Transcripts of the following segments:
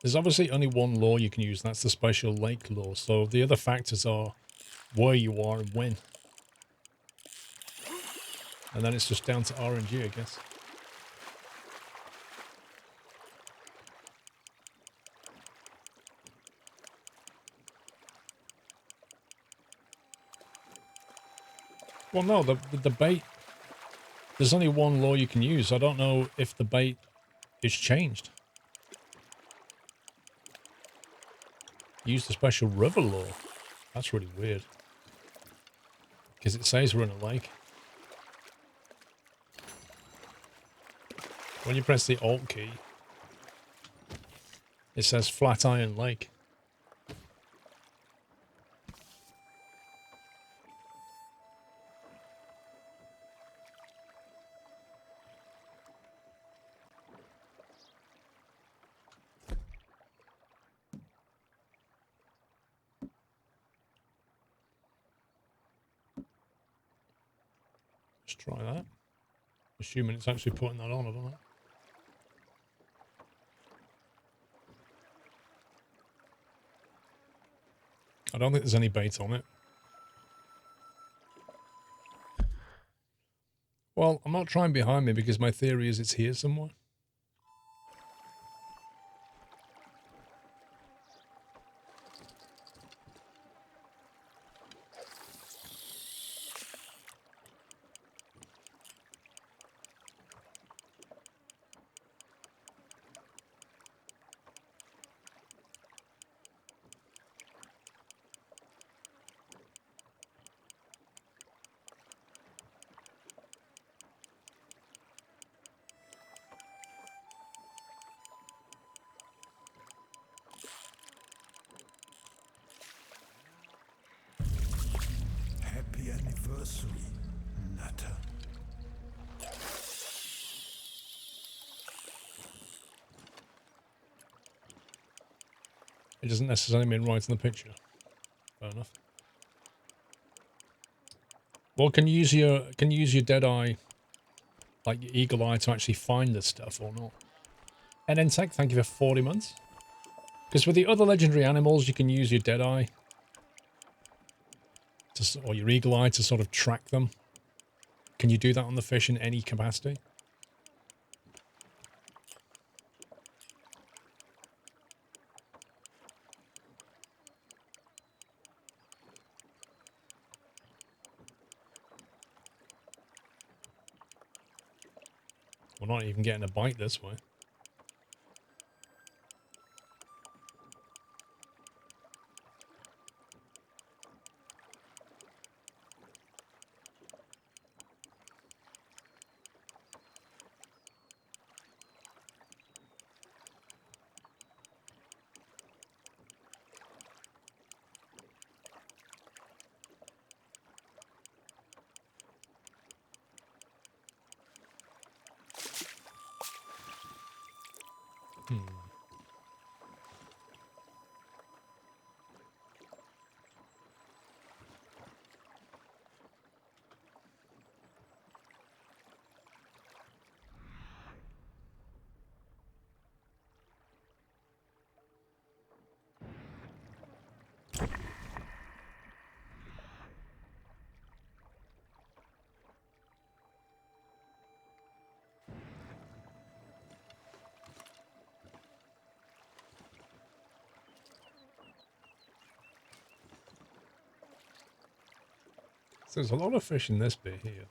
There's obviously only one law you can use, and that's the special lake law. So the other factors are where you are and when. And then it's just down to RNG, I guess. Well, no, the bait, there's only one law you can use. I don't know if the bait is changed. Use the special river law. That's really weird. Because it says we're in a lake. When you press the Alt key, it says Flatiron Lake. Let's try that. Assuming it's actually putting that on, I don't know. I don't think there's any bait on it. Well, I'm not trying behind me because my theory is it's here somewhere. Happy anniversary, Nutter. It doesn't necessarily mean right in the picture. Fair enough. Well, can you use your dead eye, like your eagle eye, to actually find this stuff or not? And then tech, thank you for 40 months. Because with the other legendary animals, you can use your dead eye or your eagle eye to sort of track them. Can you do that on the fish in any capacity? We're not even getting a bite this way. So there's a lot of fish in this bit here.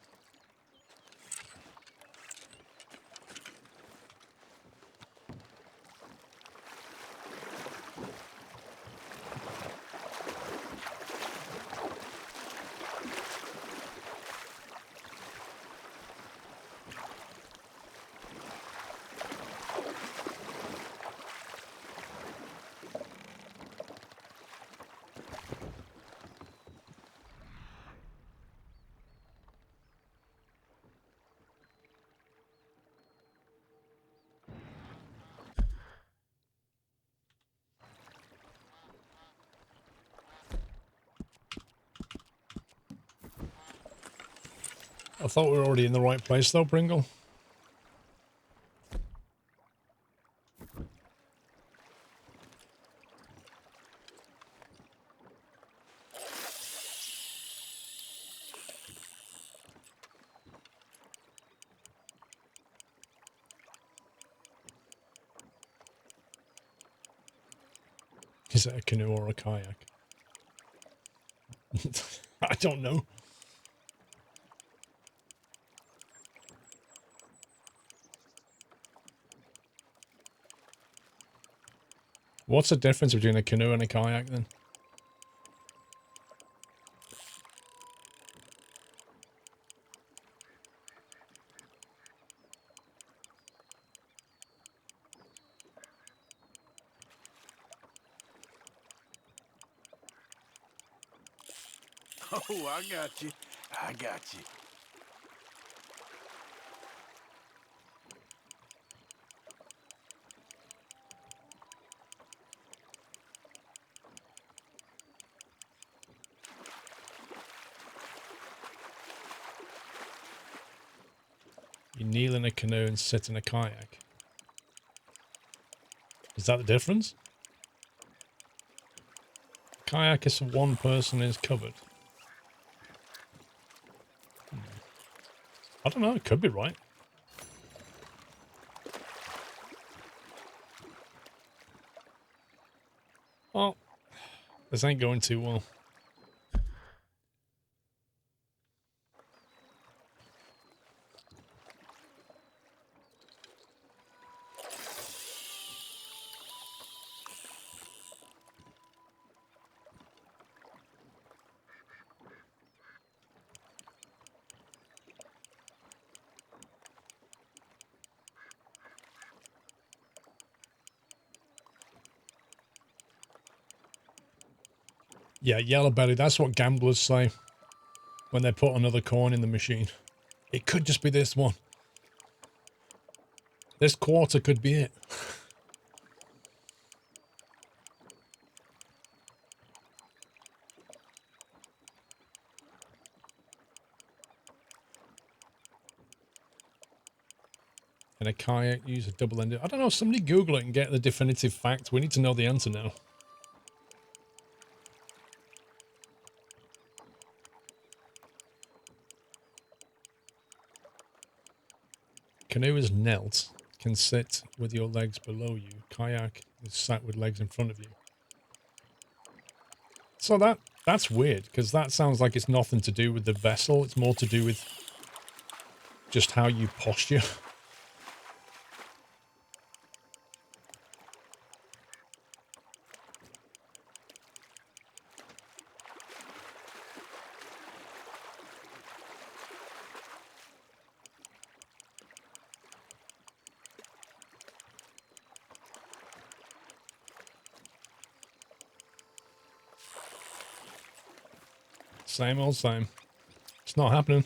I thought we were already in the right place though, Pringle. Is it a canoe or a kayak? I don't know. What's the difference between a canoe and a kayak then? Oh, I got you. I got you. You kneel in a canoe and sit in a kayak. Is that the difference? Kayak is one person is covered. I don't know, it could be right. Well, this ain't going too well. Yeah, yellow belly, that's what gamblers say when they put another coin in the machine. It could just be this one. This quarter could be it. And a kayak, use a double-ended... I don't know, somebody Google it and get the definitive fact. We need to know the answer now. Canoe is knelt, can sit with your legs below you. Kayak is sat with legs in front of you. So that's weird, because that sounds like it's nothing to do with the vessel. It's more to do with just how you posture. Same old same. It's not happening.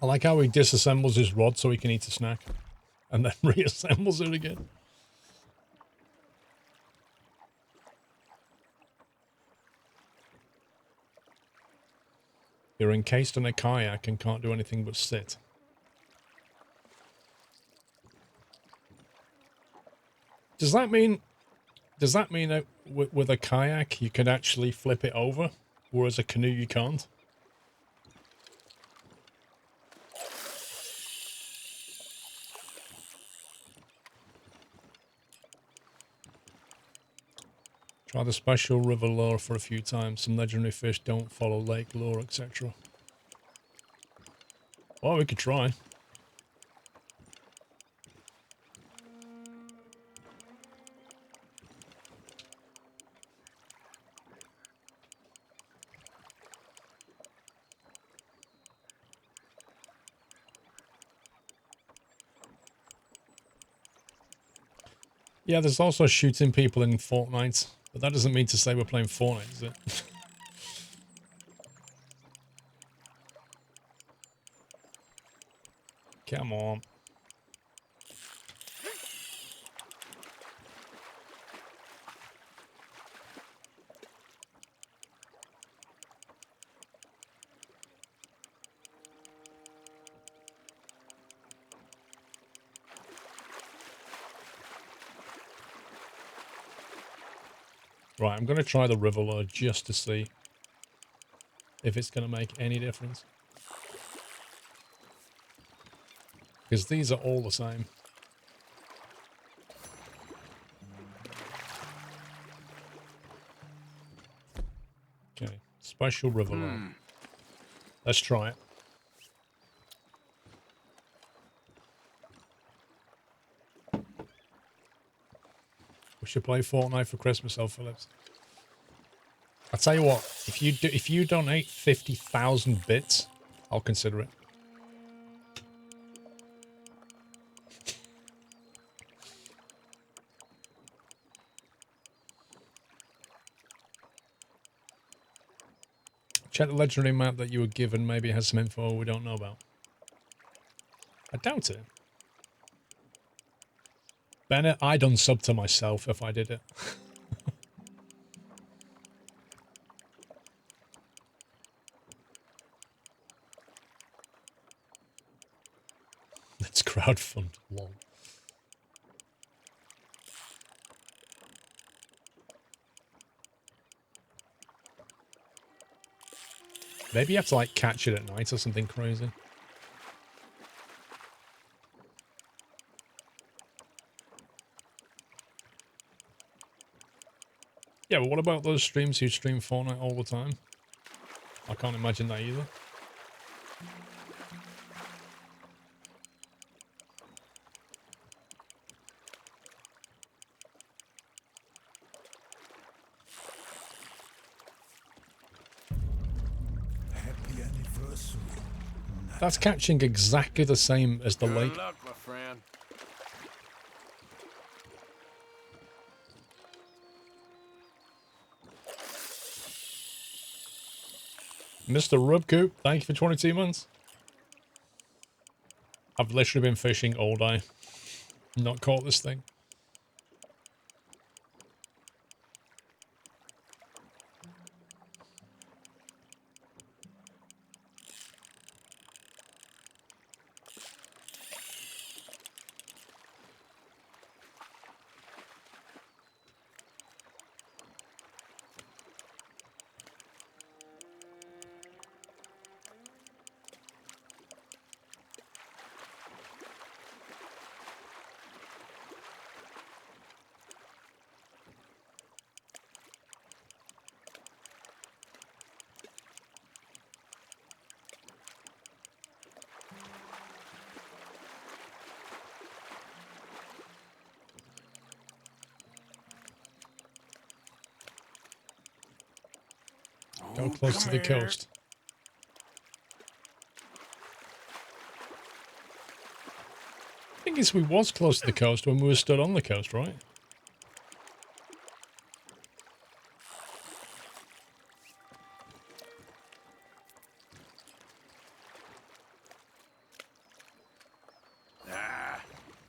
I like how he disassembles his rod so he can eat a snack. And then reassembles it again. You're encased in a kayak and can't do anything but sit. Does that mean that with a kayak you can actually flip it over, whereas a canoe you can't? Try the special river lure for a few times. Some legendary fish don't follow lake lure, etc. Well, we could try. Yeah, there's also shooting people in Fortnite, but that doesn't mean to say we're playing Fortnite, is it? Come on. Right, I'm going to try the river lure just to see if it's going to make any difference. Because these are all the same. Okay, special river lure. Let's try it. We should play Fortnite for Christmas, though, Phillips. I'll tell you what, if you donate 50,000 bits, I'll consider it. Check the legendary map that you were given. Maybe it has some info we don't know about. I doubt it. Bennett, I'd unsub to myself if I did it. Let's crowdfund. Lol. Maybe you have to like catch it at night or something crazy. Yeah, but what about those streams who stream Fortnite all the time? I can't imagine that either. Happy anniversary. That's catching exactly the same as the lake. Good luck, my friend. Mr. Rubcoop, thank you for 22 months. I've literally been fishing all day. Not caught this thing. Go close to the coast. The thing is, we was close to the coast when we were stood on the coast, right?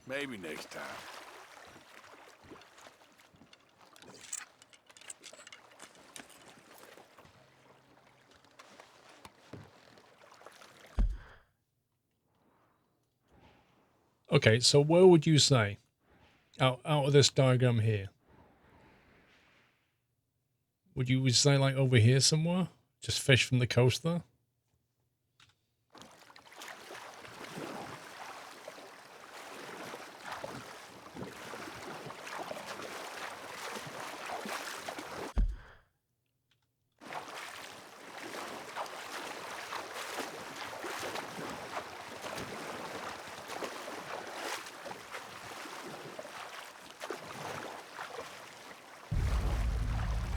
Maybe next time. Okay, so where would you say, out of this diagram here, would you say like over here somewhere? Just fish from the coast there?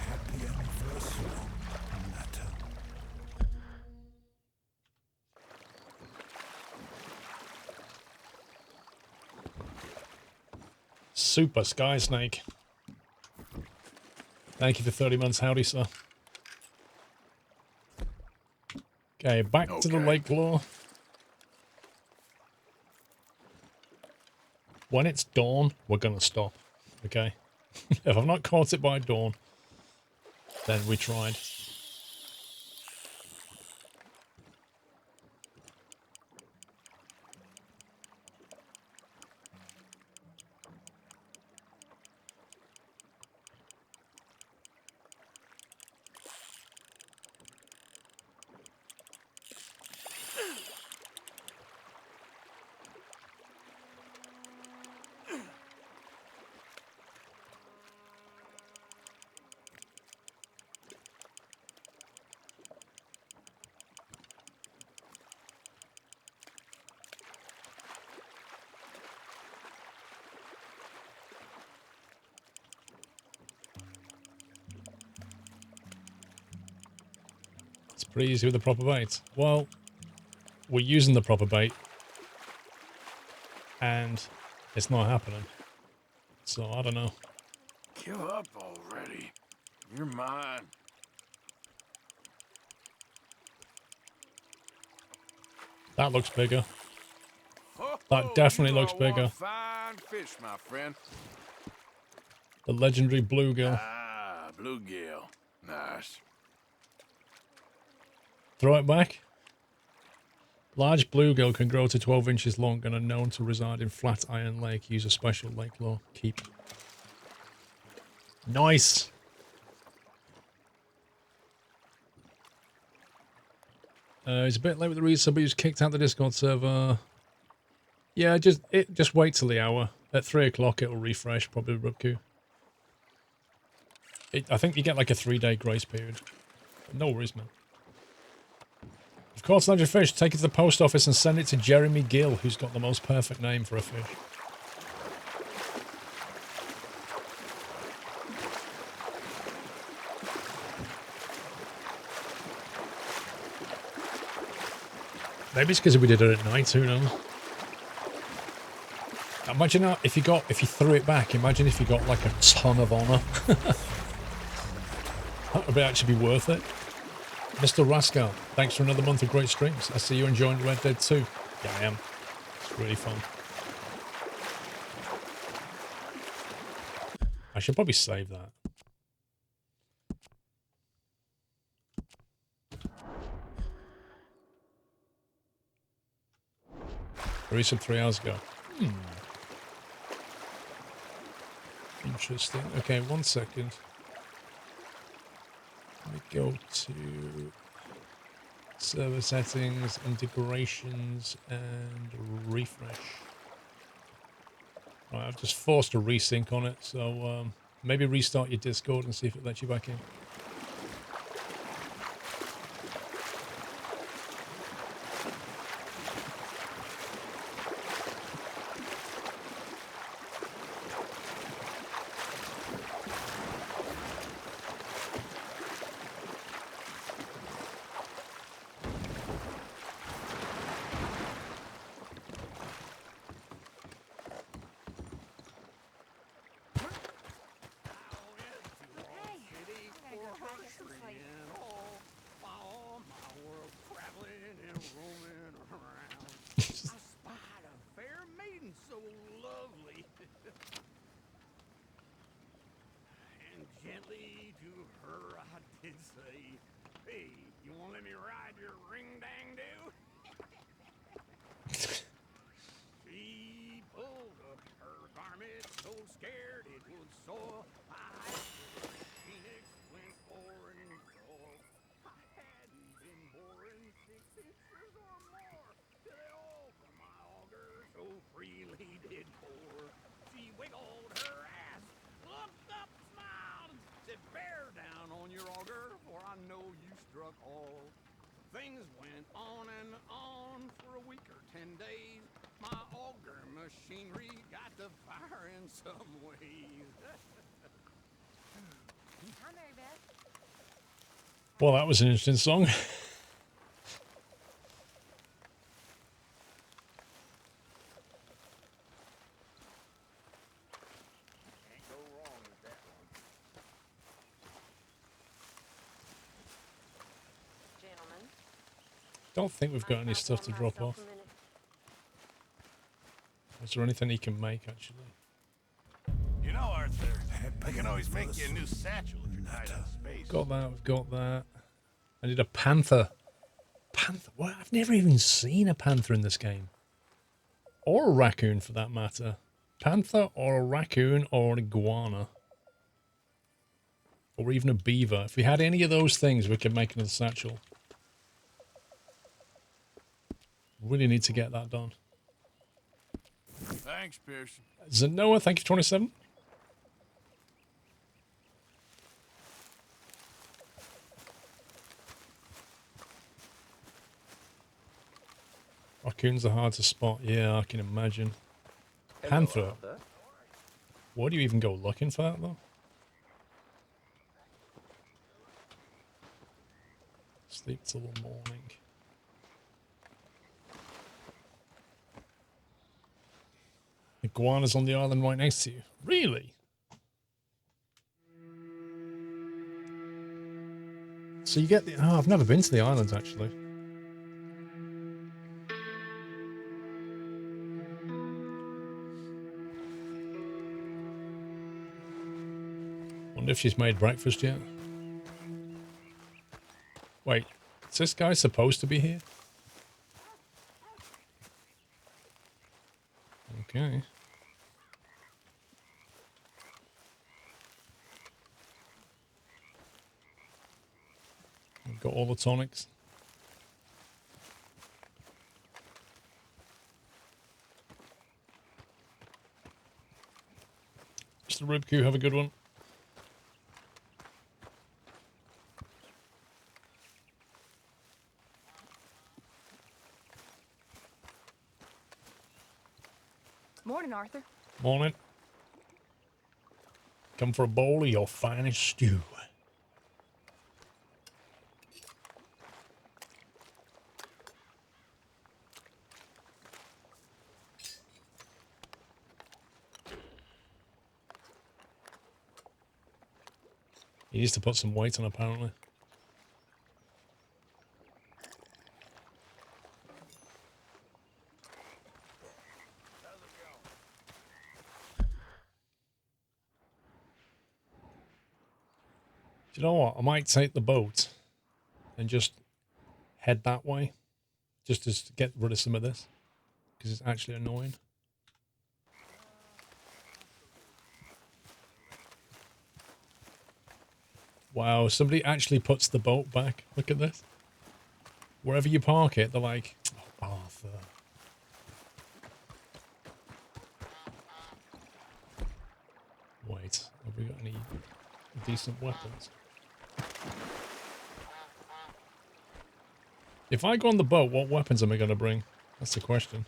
Happy anniversary. Natter. Super Sky Snake. Thank you for 30 months. Howdy, sir. Okay, back to the lake lore. When it's dawn, we're going to stop. Okay? If I've not caught it by dawn, then we tried. Pretty easy with the proper bait. Well, we're using the proper bait, and it's not happening. So, I don't know. Give up already. You're mine. That looks bigger. Oh, That definitely you looks are bigger. one fine fish, my friend. The legendary bluegill. Ah, bluegill. Nice. Throw it back. Large bluegill can grow to 12 inches long and are known to reside in Flatiron Lake. Use a special lake law. Keep. Nice. It's a bit late with the read. Somebody who's kicked out the Discord server. Yeah, just wait till the hour. At 3 o'clock it'll refresh, probably Rubku. I think you get like a 3-day grace period. No worries, man. Of course, Legend Fish, take it to the post office and send it to Jeremy Gill, who's got the most perfect name for a fish. Maybe it's because we did it at night, who knows? Imagine if you threw it back, imagine if you got like a ton of honor. That would actually be worth it. Mr. Rascal, thanks for another month of great streams. I see you enjoying Red Dead 2. Yeah, I am. It's really fun. I should probably save that. Resub 3 hours ago. Interesting. Okay, 1 second. Let me go to server settings, integrations, and refresh. Right, I've just forced a resync on it, so maybe restart your Discord and see if it lets you back in. Things went on and on for a week or 10 days. My auger machinery got to fire in some ways. Hi, Mary Beth. Well, that was an interesting song. Can't go wrong with that one. Gentlemen. Don't think we've got any stuff to drop off. Is there anything he can make, actually? You know, Arthur, I can always make you a new satchel if you're tied up space. Got that, we've got that. I need a panther. Panther? What? I've never even seen a panther in this game. Or a raccoon, for that matter. Panther, or a raccoon, or an iguana. Or even a beaver. If we had any of those things, we could make another satchel. Really need to get that done. Thanks, Pearson. Zenoa, thank you for 27. Raccoons are hard to spot. Yeah, I can imagine. Panther. Why do you even go looking for that, though? Sleep till the morning. Iguana's on the island right next to you. Really? So you get the... Oh, I've never been to the islands, actually. Wonder if she's made breakfast yet. Wait, is this guy supposed to be here? Okay. We've got all the tonics. Mr. Ribcue, have a good one. Morning, Arthur. Morning. Come for a bowl of your finest stew. He needs to put some weight on, apparently. Do you know what? I might take the boat and just head that way. Just to get rid of some of this. Because it's actually annoying. Wow, somebody actually puts the boat back. Look at this. Wherever you park it, they're like, oh, Arthur. Wait, have we got any decent weapons? If I go on the boat, what weapons am I going to bring? That's the question.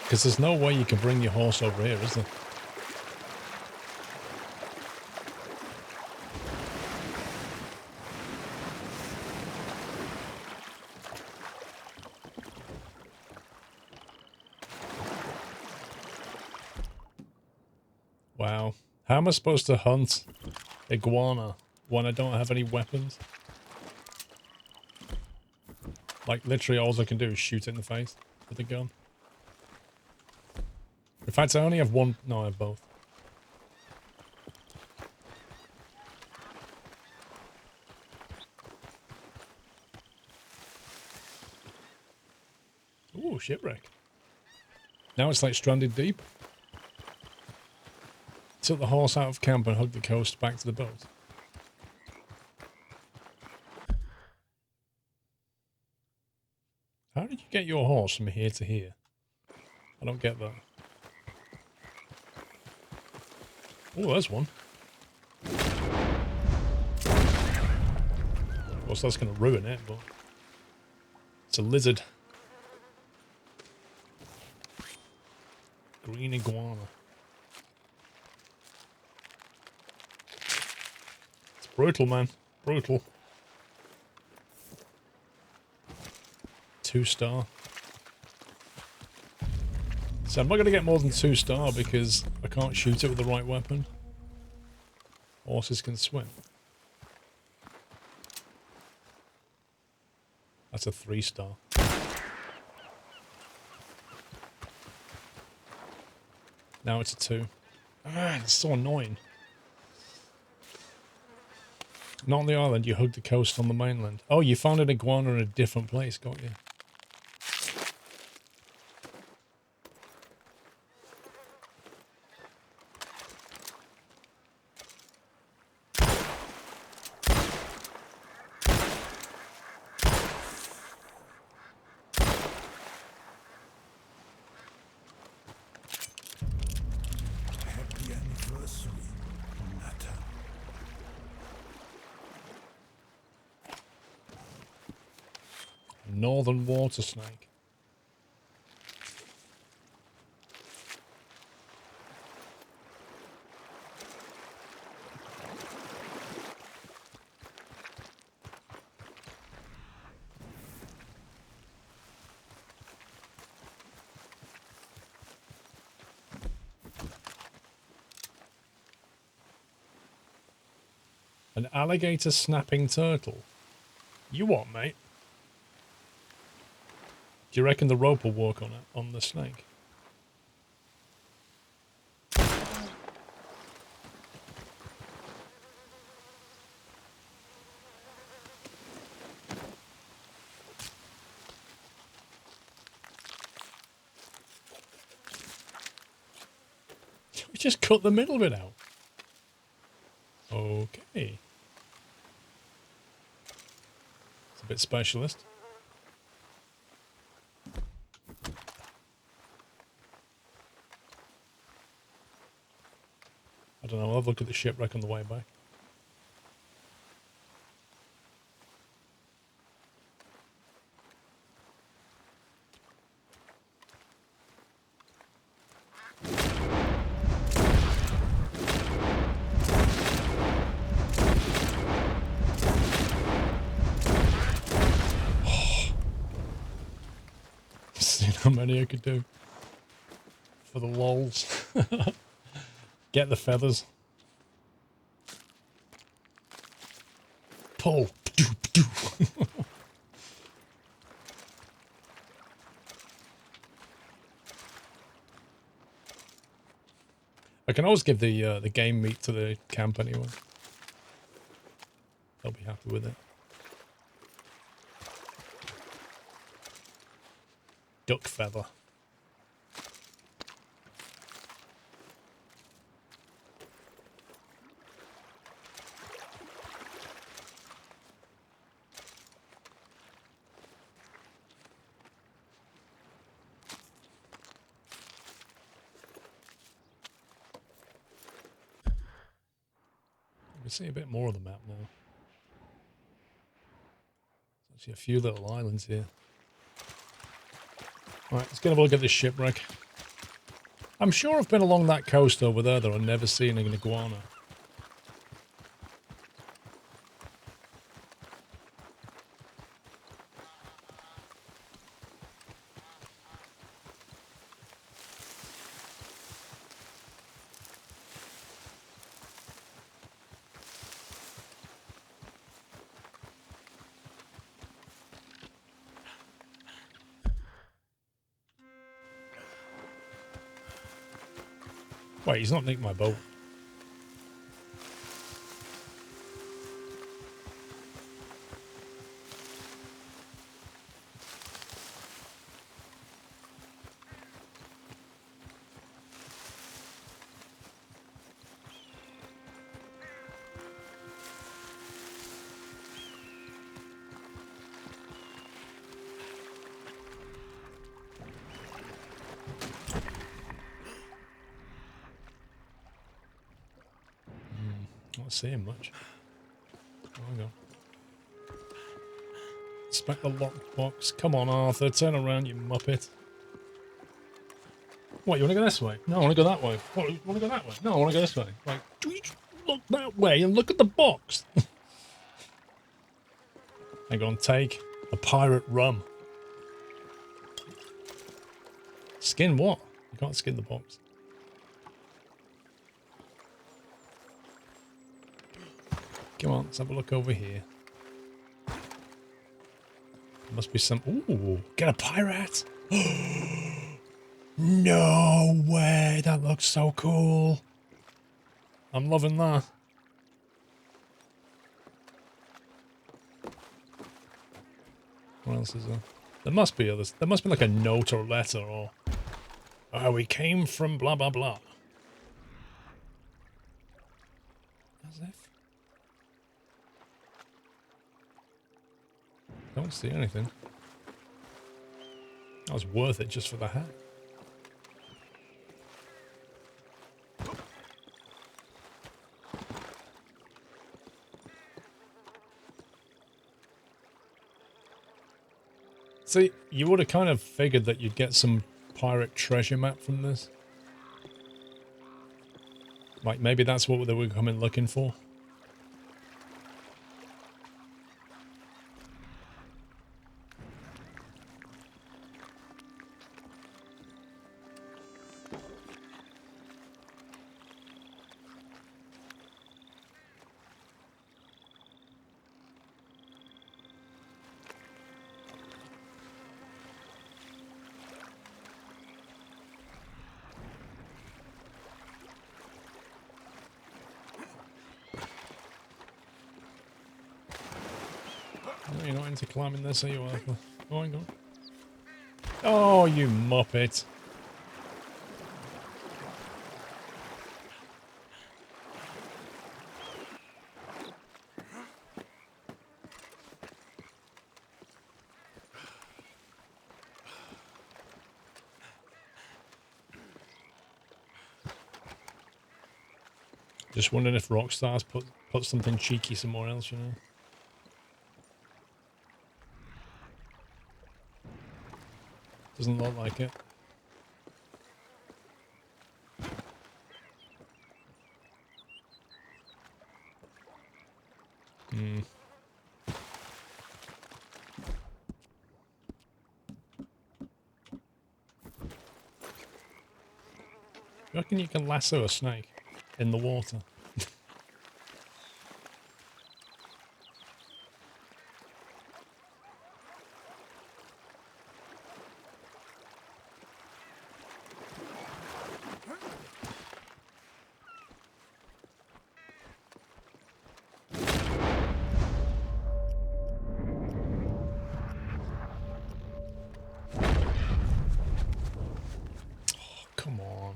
Because there's no way you can bring your horse over here, is there? Wow. How am I supposed to hunt iguana when I don't have any weapons? Like, literally all I can do is shoot it in the face with a gun. In fact, I only have one... No, I have both. Ooh, shipwreck. Now it's like stranded deep. Took the horse out of camp and hugged the coast back to the boat. How did you get your horse from here to here? I don't get that. Oh, there's one. Of course, that's going to ruin it, but... It's a lizard. Green iguana. It's brutal, man. Brutal. 2-star. So I'm not going to get more than 2-star because I can't shoot it with the right weapon. Horses can swim. That's a 3-star. Now it's a 2. Ah, it's so annoying. Not on the island, you hugged the coast on the mainland. Oh, you found an iguana in a different place, got you? Northern water snake. An alligator snapping turtle. You what, mate? Do you reckon the rope will work on it, on the snake? We just cut the middle bit out. Okay. It's a bit specialist. I don't know, I'll have a look at the shipwreck on the way back. See how many I could do. For the lols. Get the feathers. Pull. I can always give the game meat to the camp anyway. They'll be happy with it. Duck feather. You can see a bit more of the map now. There's actually a few little islands here. Right, let's get a look at this shipwreck. I'm sure I've been along that coast over there that I've never seen an iguana. Wait, he's not nicked my boat. Not seeing much. Oh, hang on. Inspect the lockbox. Come on, Arthur. Turn around, you muppet. What, you want to go this way? No, I want to go that way. What, you want to go that way? No, I want to go this way. Like, look that way and look at the box. Hang on, take a pirate rum. Skin what? You can't skin the box. Come on, let's have a look over here. There must be some... Ooh, get a pirate! No way! That looks so cool. I'm loving that. What else is there? There must be others. There must be like a note or letter or... we came from blah blah blah. As if... Don't see anything. That was worth it just for the hat. See, you would have kind of figured that you'd get some pirate treasure map from this. Like, maybe that's what they were coming looking for. No, you're not into climbing this, are you, Arthur? Oh, hang on. Oh, you muppet. Just wondering if Rockstar's put something cheeky somewhere else, you know? Doesn't look like it. Hmm. You reckon you can lasso a snake in the water? Come on.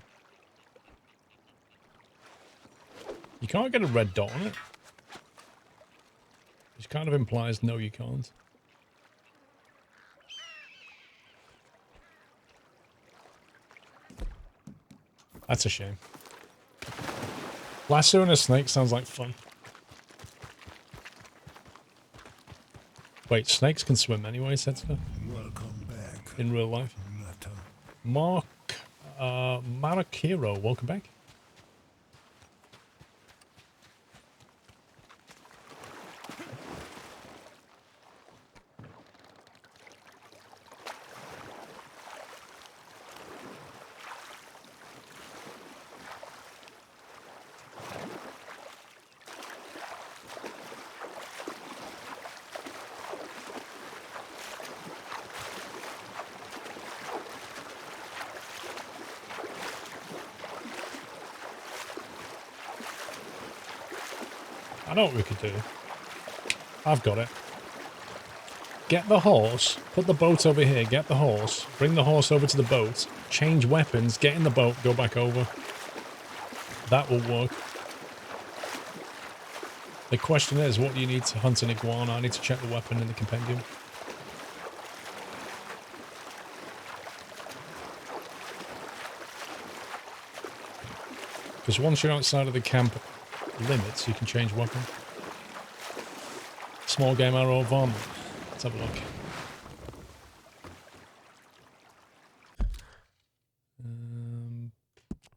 You can't get a red dot on it. Which kind of implies no, you can't. That's a shame. Lassoing a snake sounds like fun. Wait, snakes can swim anyway, Setsuka? Welcome back. In real life? Nata. Marakiro, welcome back. I know what we could do. I've got it. Get the horse, put the boat over here, get the horse, bring the horse over to the boat, change weapons, get in the boat, go back over. That will work. The question is, what do you need to hunt an iguana? I need to check the weapon in the compendium. Because once you're outside of the camp limits, you can change weapon. Small game arrow varmint. Let's have a look.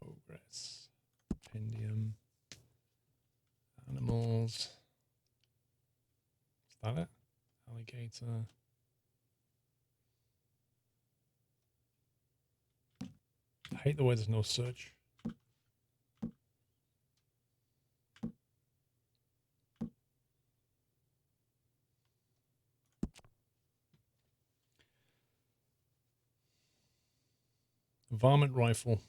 Progress. Compendium. Animals. Is that it? Alligator. I hate the way there's no search. Varmint rifle.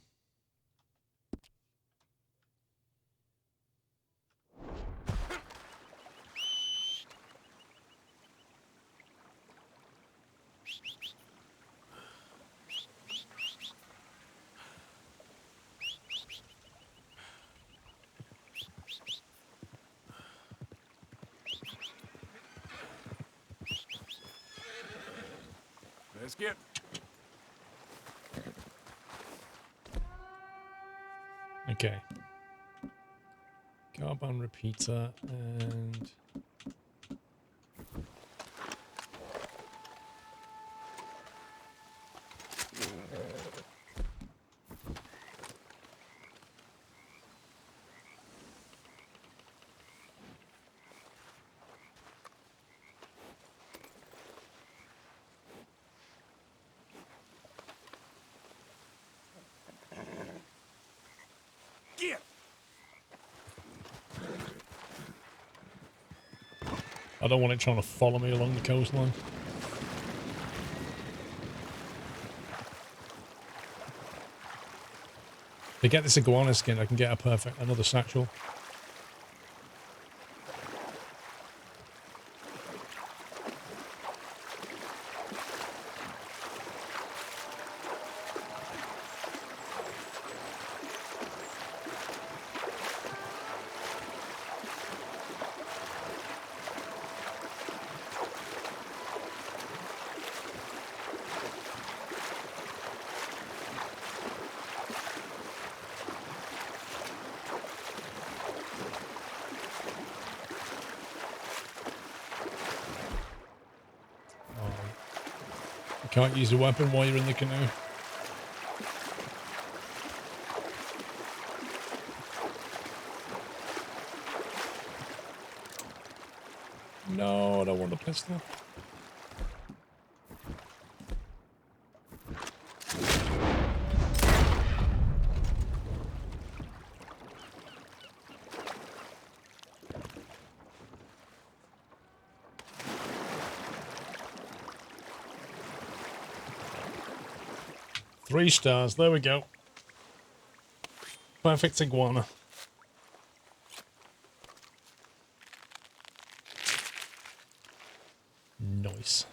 Let's get. Okay. Carbon repeater and I don't want it trying to follow me along the coastline. To get this iguana skin, I can get another satchel. Can't use a weapon while you're in the canoe. No, I don't want a pistol. Three stars, there we go. Perfect iguana. Nice.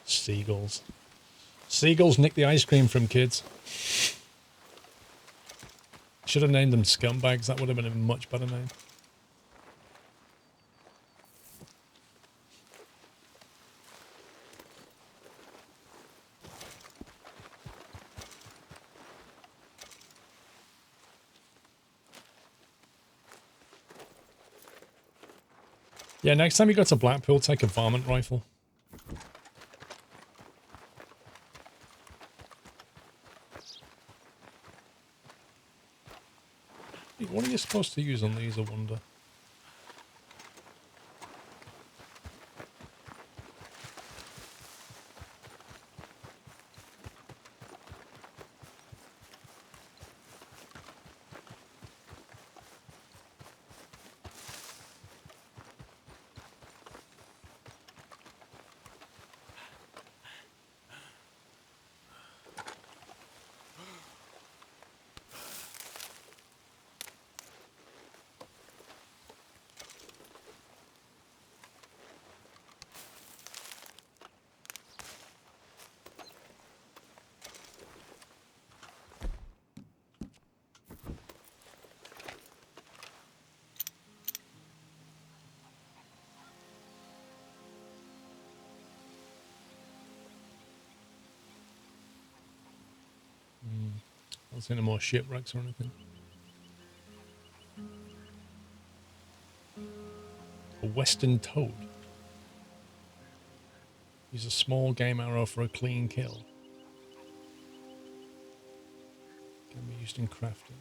Seagulls. Seagulls nick the ice cream from kids. Should have named them scumbags. That would have been a much better name. Yeah, next time you go to Blackpool, take a varmint rifle. What are you supposed to use on these, I wonder? I don't see any more shipwrecks or anything. A western toad. Use a small game arrow for a clean kill. Can be used in crafting.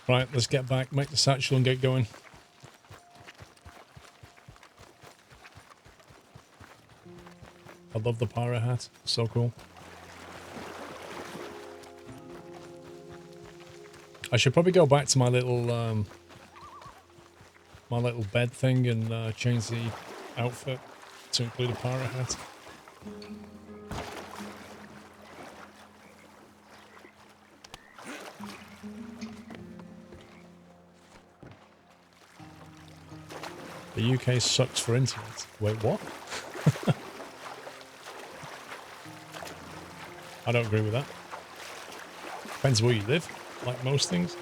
Right, let's get back, make the satchel and get going. I love the pirate hat. So cool. I should probably go back to my little bed thing and change the outfit. to include a pirate hat. The UK sucks for internet. Wait, what? I don't agree with that. Depends where you live, like most things.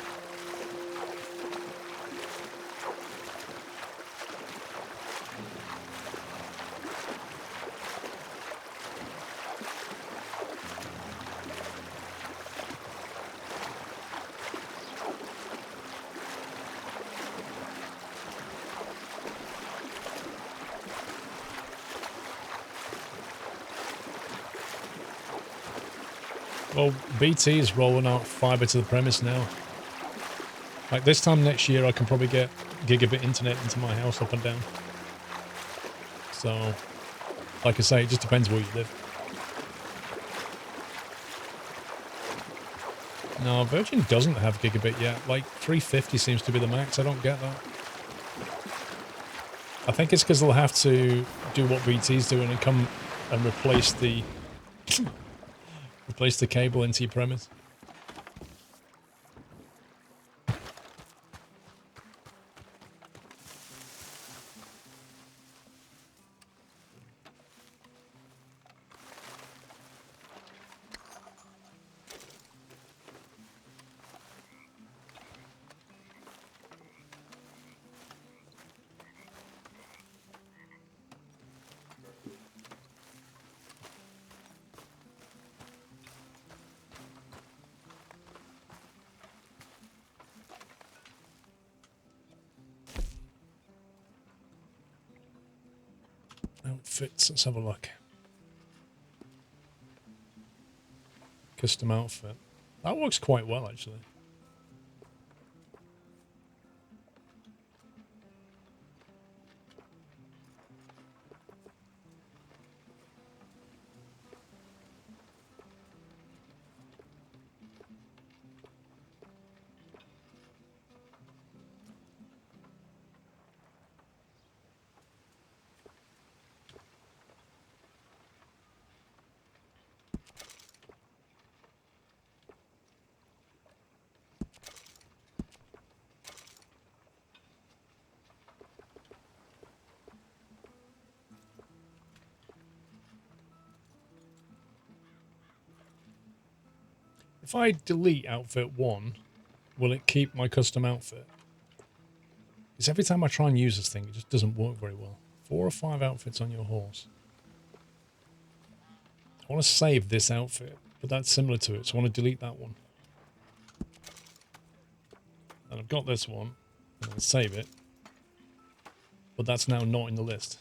Well, BT is rolling out fibre to the premise now. Like this time next year, I can probably get gigabit internet into my house up and down. So, like I say, it just depends where you live. No, Virgin doesn't have gigabit yet. Like 350 seems to be the max. I don't get that. I think it's because they'll have to do what BT's doing and come and replace the cable into your premise. Outfits, let's have a look. Custom outfit. That works quite well, actually. If I delete outfit 1, will it keep my custom outfit? Because every time I try and use this thing, it just doesn't work very well. 4 or 5 outfits on your horse. I want to save this outfit, but that's similar to it, so I want to delete that one. And I've got this one, and I'll save it. But that's now not in the list.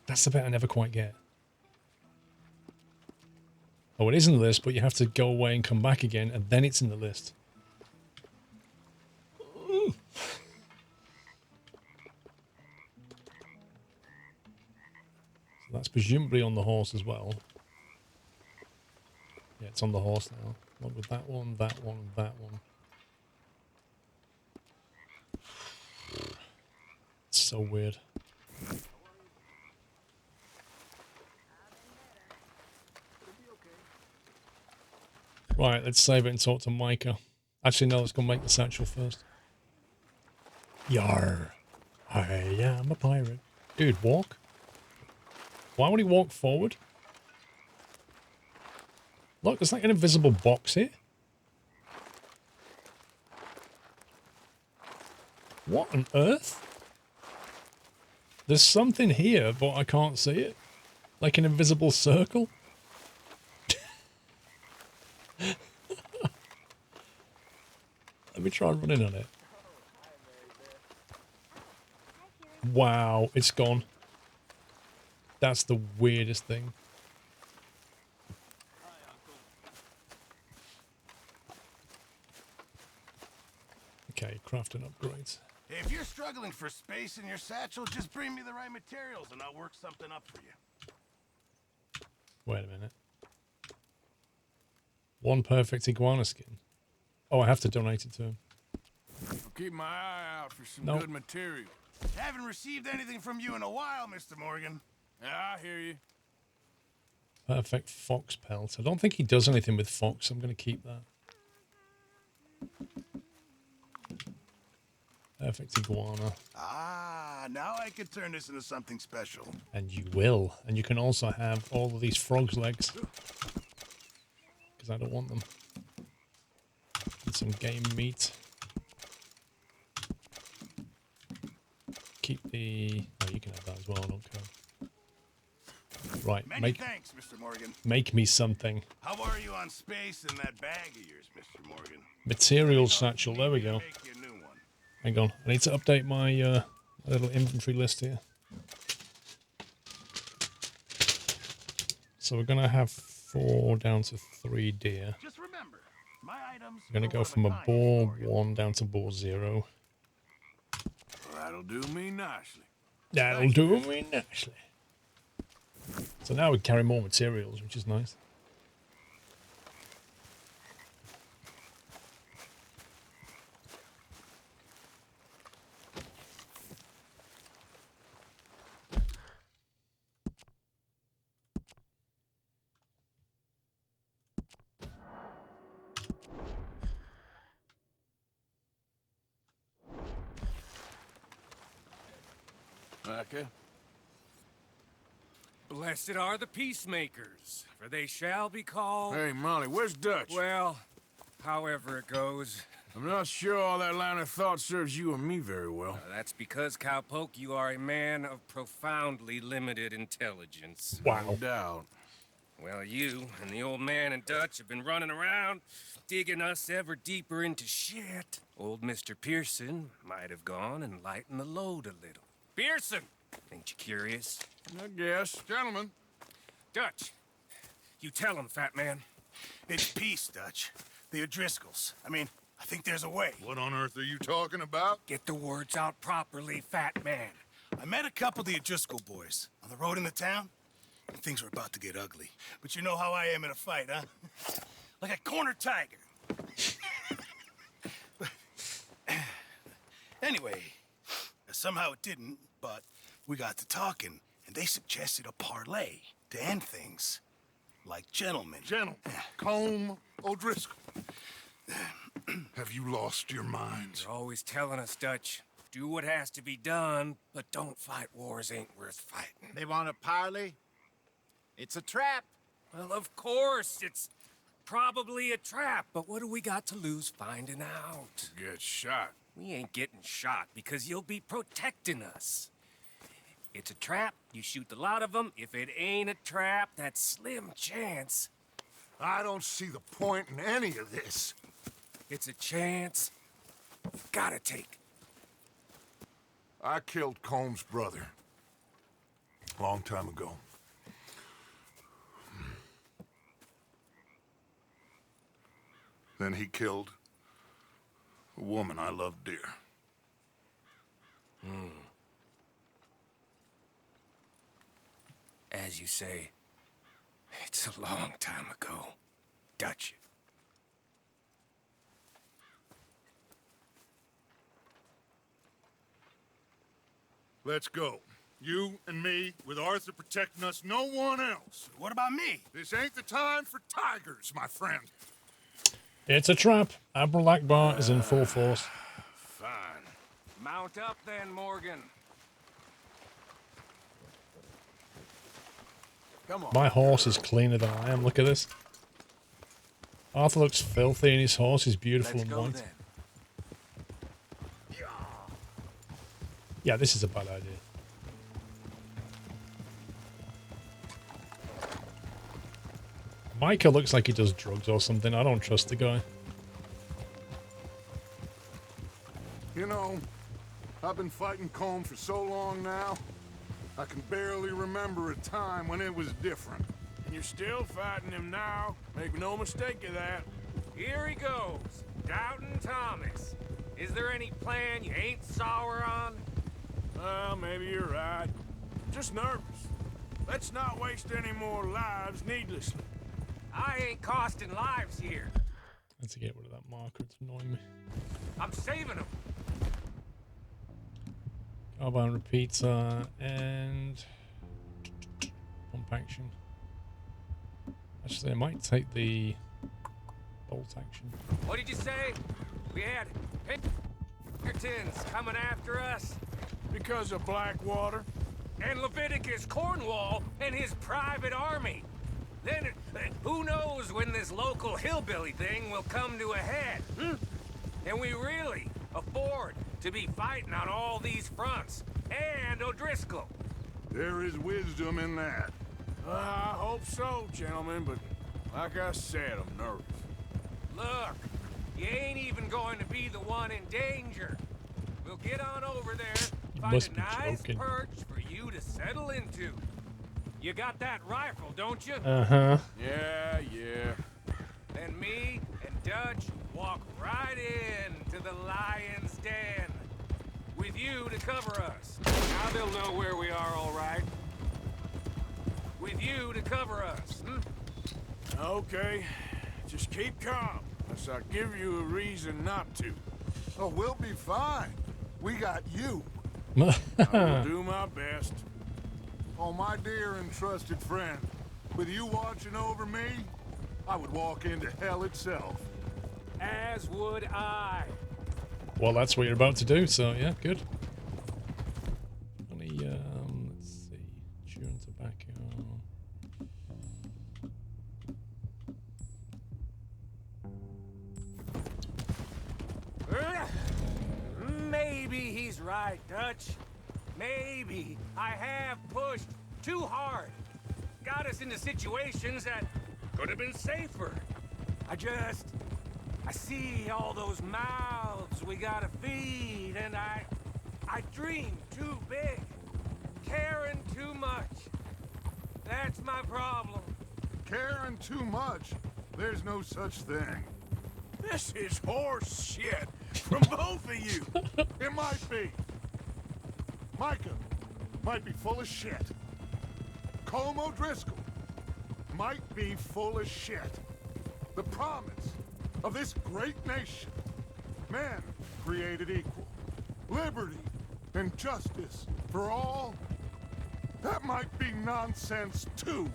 That's the bit I never quite get. Oh, it is in the list, but you have to go away and come back again, and then it's in the list. Ooh. So that's presumably on the horse as well. Yeah, it's on the horse now. What with that one, that one, that one. It's so weird. Right, let's save it and talk to Micah. Actually, no, let's go make the satchel first. Yar. I am a pirate. Dude, walk. Why would he walk forward? Look, there's like an invisible box here. What on earth? There's something here, but I can't see it. Like an invisible circle. Let me try running on it. Wow, it's gone. That's the weirdest thing. Okay, crafting upgrades. If you're struggling for space in your satchel, just bring me the right materials and I'll work something up for you. Wait a minute. One perfect iguana skin. Oh, I have to donate it to him. I'll keep my eye out for some Nope. good material. Haven't received anything from you in a while, Mr. Morgan. I hear you. Perfect fox pelt. I don't think he does anything with fox. I'm going to keep that. Perfect iguana. Ah, now I can turn this into something special. And you will. And you can also have all of these frog's legs. Because I don't want them. And some game meat. Keep the... Oh, you can have that as well, I don't care. Right, Many thanks, Mr. Morgan. make me something. How are you on space in that bag of yours, Mr. Morgan? Materials satchel, there we go. Make you a new one. Hang on, I need to update my little inventory list here. So we're going to have 4 down to 3 deer. Just remember, my items. We're going to go from a boar 1 down to boar 0. Well, that'll do me nicely. That'll do me nicely. So now we carry more materials, which is nice. Okay. Blessed are the peacemakers, for they shall be called... Hey, Molly, where's Dutch? Well, however it goes. I'm not sure all that line of thought serves you and me very well. That's because, Cowpoke, you are a man of profoundly limited intelligence. No doubt. Well, you and the old man and Dutch have been running around, digging us ever deeper into shit. Old Mr. Pearson might have gone and lightened the load a little. Pearson! Ain't you curious? I guess. Gentlemen. Dutch, you tell him, fat man. It's peace, Dutch. The O'Driscolls. I mean, I think there's a way. What on earth are you talking about? Get the words out properly, fat man. I met a couple of the O'Driscoll boys on the road in the town, and things were about to get ugly. But you know how I am in a fight, huh? Like a corner tiger. Anyway, somehow it didn't, but we got to talking, and they suggested a parlay to end things. Like gentlemen. Gentlemen, Combe O'Driscoll. Have you lost your minds? They're always telling us, Dutch, do what has to be done, but don't fight wars ain't worth fighting. They want a parley? It's a trap. Well, of course, it's probably a trap, but what do we got to lose finding out? Get shot. We ain't getting shot because you'll be protecting us. It's a trap, you shoot the lot of them. If it ain't a trap, that's slim chance. I don't see the point in any of this. It's a chance you've gotta take. I killed Combs' brother. A long time ago. Then he killed a woman I loved dear. As you say, it's a long time ago, Dutch. Let's go. You and me, with Arthur protecting us, no one else. What about me? This ain't the time for tigers, my friend. It's a trap. Admiral Akbar is in full force. Fine. Mount up then, Morgan. Come on. My horse is cleaner than I am. Look at this. Arthur looks filthy and his horse is beautiful Let's and go white. then. Yeah, this is a bad idea. Micah looks like he does drugs or something. I don't trust the guy. You know, I've been fighting Combe for so long now, I can barely remember a time when it was different. And you're still fighting him now. Make no mistake of that. Here he goes, Doubting Thomas. Is there any plan you ain't sour on? Well, maybe you're right. Just nervous. Let's not waste any more lives needlessly. I ain't costing lives here. Let's get rid of that marker. It's annoying me. I'm saving them. Carbine repeater and pump action. Actually, I might take the bolt action. What did you say? We had Pinkertons coming after us? Because of Blackwater? And Leviticus Cornwall and his private army. Then, who knows when this local hillbilly thing will come to a head, hmm? And we really afford to be fighting on all these fronts. And O'Driscoll. There is wisdom in that. I hope so, gentlemen, but like I said, I'm nervous. Look, you ain't even going to be the one in danger. We'll get on over there, You find must a be nice joking. perch for you to settle into. You got that rifle, don't you? Uh-huh. Yeah. And me and Dutch walk right into the lion's den. With you to cover us. Now they'll know where we are, all right. With you to cover us, hmm? Okay, just keep calm, unless I give you a reason not to. Oh, we'll be fine. We got you. I will do my best. Oh, my dear and trusted friend. With you watching over me, I would walk into hell itself. As would I. Well, that's what you're about to do, so yeah, good. Only, let's see. Chewing tobacco. Maybe he's right, Dutch. Maybe I have pushed too hard. Got us into situations that could have been safer. I see all those mouths we gotta feed, and I dream too big. Caring too much. That's my problem. Caring too much? There's no such thing. This is horse shit from both of you. It might be. Micah might be full of shit. Colm O'Driscoll might be full of shit. The promise of this great nation. Men created equal. Liberty and justice for all. That might be nonsense too.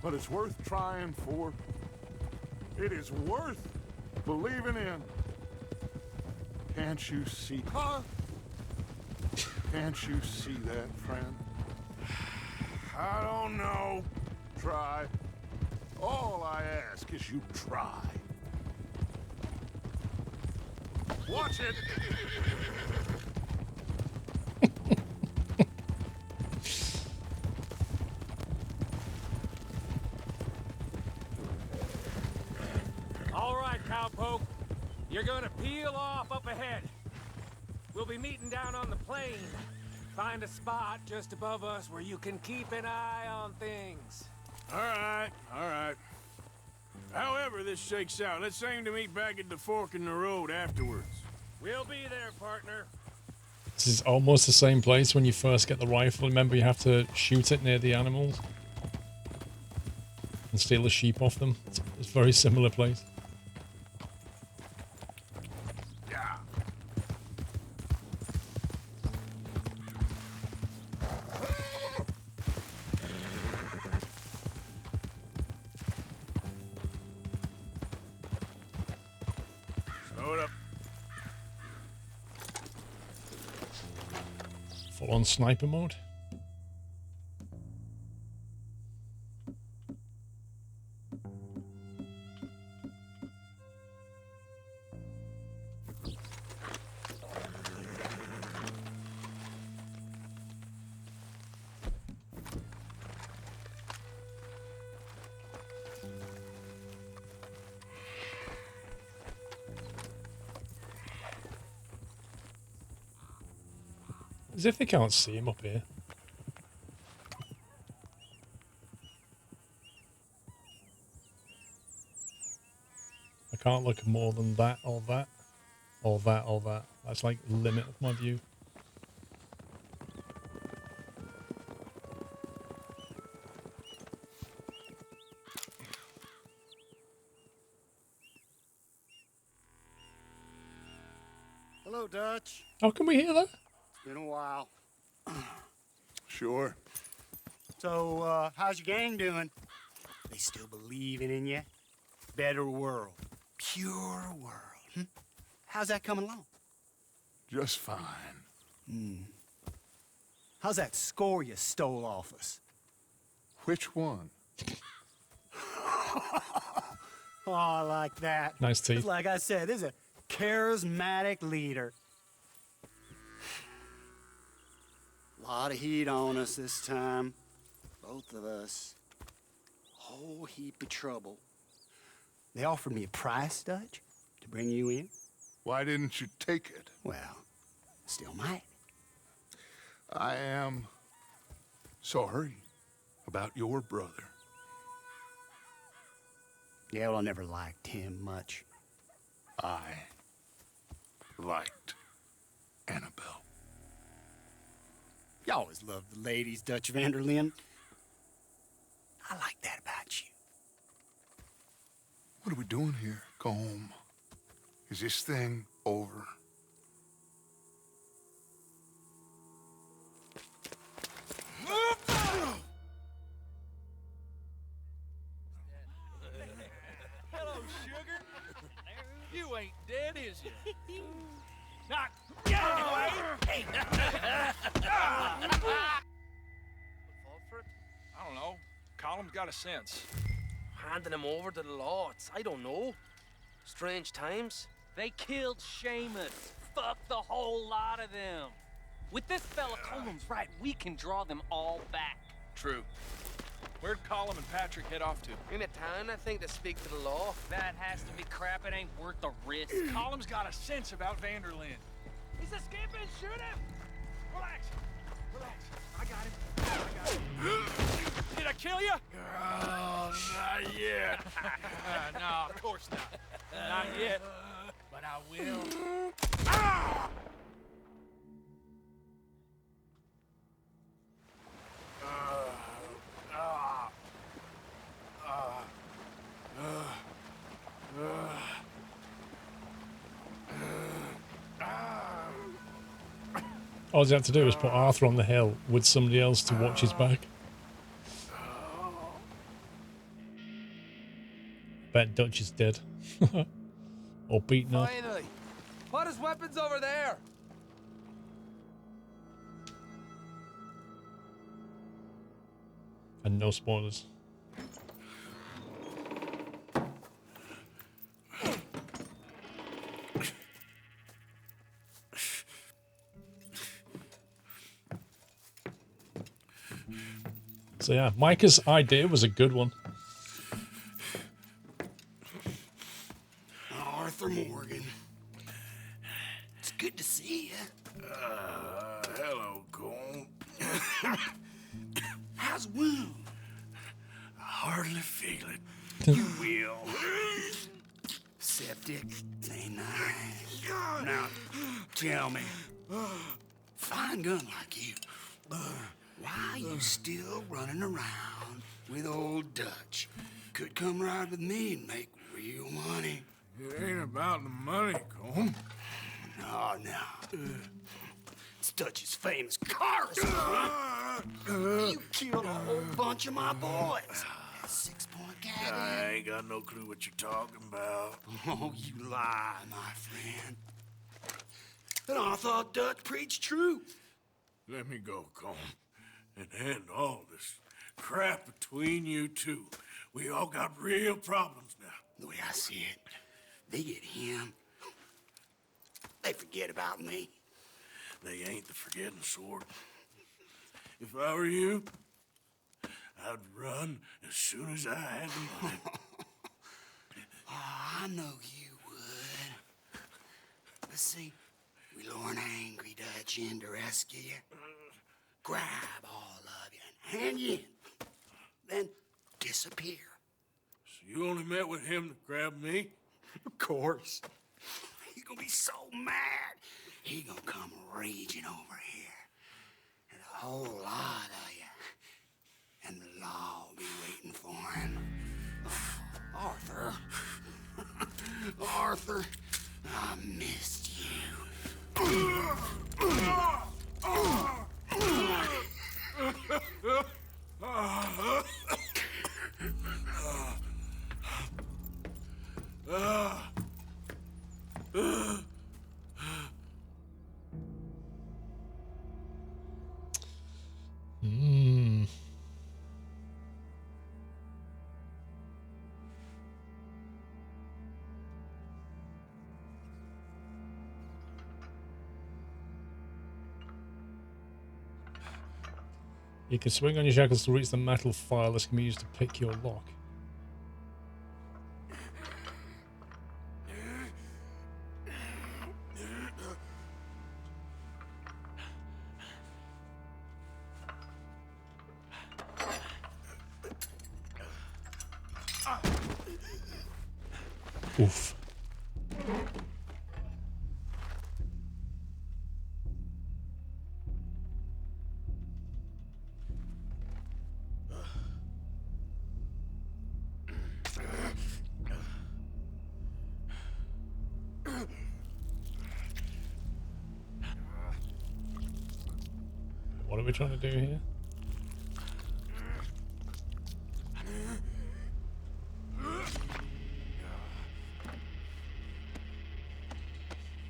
But it's worth trying for. It is worth believing in. Can't you see? Huh? Can't you see that, friend? I don't know. Try. All I ask is you try. Watch it! All right, cowpoke. You're gonna peel off up ahead. We'll be meeting down on the plain. Find a spot just above us where you can keep an eye on things. All right. However this shakes out, let's aim to meet back at the fork in the road afterwards. We'll be there, partner. This is almost the same place when you first get the rifle. Remember, you have to shoot it near the animals and steal the sheep off them. It's a very similar place. Yeah. Slow it up. Full on sniper mode. As if they can't see him up here. I can't look more than that or that. Or that or that. That's like the limit of my view. Hello, Dutch. How can we hear that? Been a while. Sure. So, how's your gang doing? They still believing in you? Better world. Pure world. How's that coming along? Just fine. How's that score you stole off us? Which one? Oh, I like that. Nice teeth. Just like I said, this is a charismatic leader. Lot of heat on us this time. Both of us. Whole heap of trouble. They offered me a price, Dutch, to bring you in. Why didn't you take it? Well, still might. I am sorry about your brother. Yeah, well, I never liked him much. I liked Annabelle. You always loved the ladies, Dutch Vanderlyn. I like that about you. What are we doing here? Go home. Is this thing over? Hello, sugar. You ain't dead, is you? Not yet, anyway. Fall for it? I don't know. Column's got a sense. Handing him over to the law, I don't know. Strange times. They killed Seamus. Fuck the whole lot of them. With this fella Coleman's right, we can draw them all back. True. Where'd Colum and Patrick head off to? In a town, I think, to speak to the law. That has to be crap. It ain't worth the risk. Colum's got a sense about Vanderlyn. He's escaping. Shoot him. Relax. Relax. I got him. Did I kill you? Oh, not yet. No, of course not. Not yet. But I will. All you have to do is put Arthur on the hill with somebody else to watch his back. Bet Dutch is dead. Or beaten up. Finally. Put his weapons over there. And no spoilers. So yeah, Micah's idea was a good one. Arthur Morgan. It's good to see you. Hello, Cole. How's the wound? I hardly feel it. You will. Septic. Ain't nice. Now, tell me. Fine gun like you. Why you still running around with old Dutch? Could come ride with me and make real money. It ain't about the money, Cole. No. It's Dutch's famous car. You killed a whole bunch of my boys. That 6-point cabin. I ain't got no clue what you're talking about. Oh, you lie, my friend. And I thought Dutch preached truth. Let me go, Cole. And end all this crap between you two. We all got real problems now. The way I see it, they get him. They forget about me. They ain't the forgetting sort. If I were you, I'd run as soon as I had the money. Oh, I know you would. Let's see. We lure an angry Dutch in to rescue you. Grab all of you and hand you in. Then disappear. So you only met with him to grab me? Of course. He's gonna be so mad. He gonna come raging over here. And a whole lot of you. And the law will be waiting for him. Arthur. Arthur, I missed you. You can swing on your shackles to reach the metal file. This can be used to pick your lock. Oof. What are we trying to do here?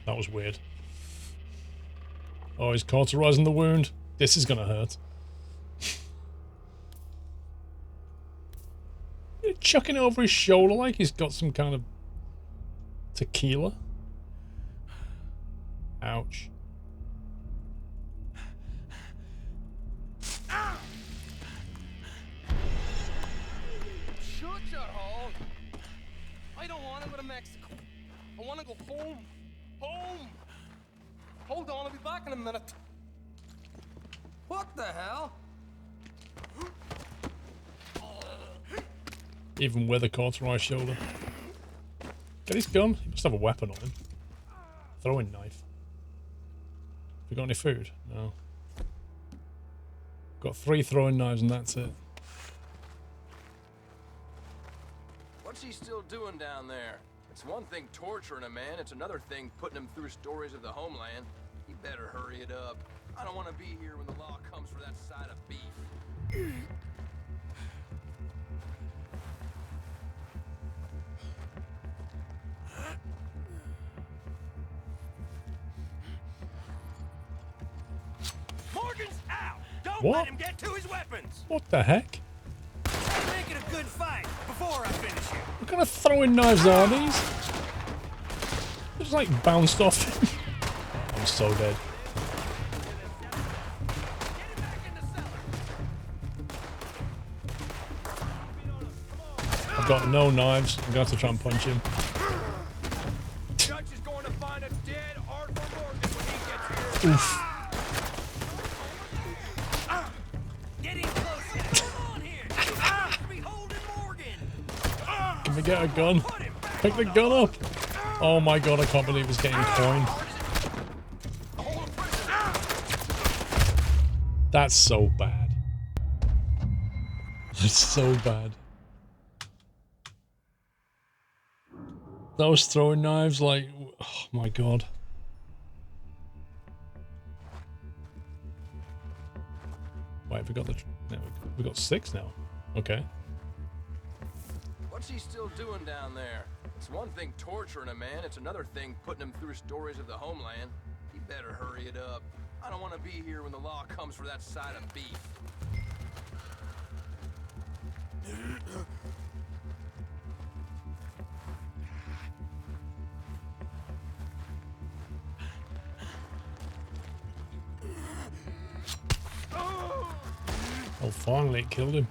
That was weird. Oh, he's cauterizing the wound. This is gonna hurt. You're chucking it over his shoulder like he's got some kind of tequila. Ouch. Shut your hole. I don't want to go to Mexico. I want to go home. Home. Hold on, I'll be back in a minute. What the hell? Even with a cauterized shoulder. Get his gun. He must have a weapon on him. Throwing knife. Have you got any food? No. Got 3 throwing knives and that's it. What's he still doing down there? It's one thing torturing a man, it's another thing putting him through stories of the homeland. He better hurry it up. I don't want to be here when the law comes for that side of beef. Morgan's out! Don't What? let him get to his weapons! What the heck? Make it a good fight before I finish you. What kind of throwing knives are these? They just like bounced off him. I'm so dead. I've got no knives. I'm gonna have to try and punch him. Dutch is going to find a dead Arthur Morgan when he gets here. Oof. Get in close. Come on here. Be holding Morgan. Can we get a gun? Pick the gun up. Oh my god, I can't believe it's getting coined. That's so bad. That's so bad. Those throwing knives, like, oh my god. Wait, we got the, no, we got 6 now. Okay. What's he still doing down there? It's one thing torturing a man, it's another thing putting him through stories of the homeland. He better hurry it up. I don't want to be here when the law comes for that side of beef. Oh, finally it killed him.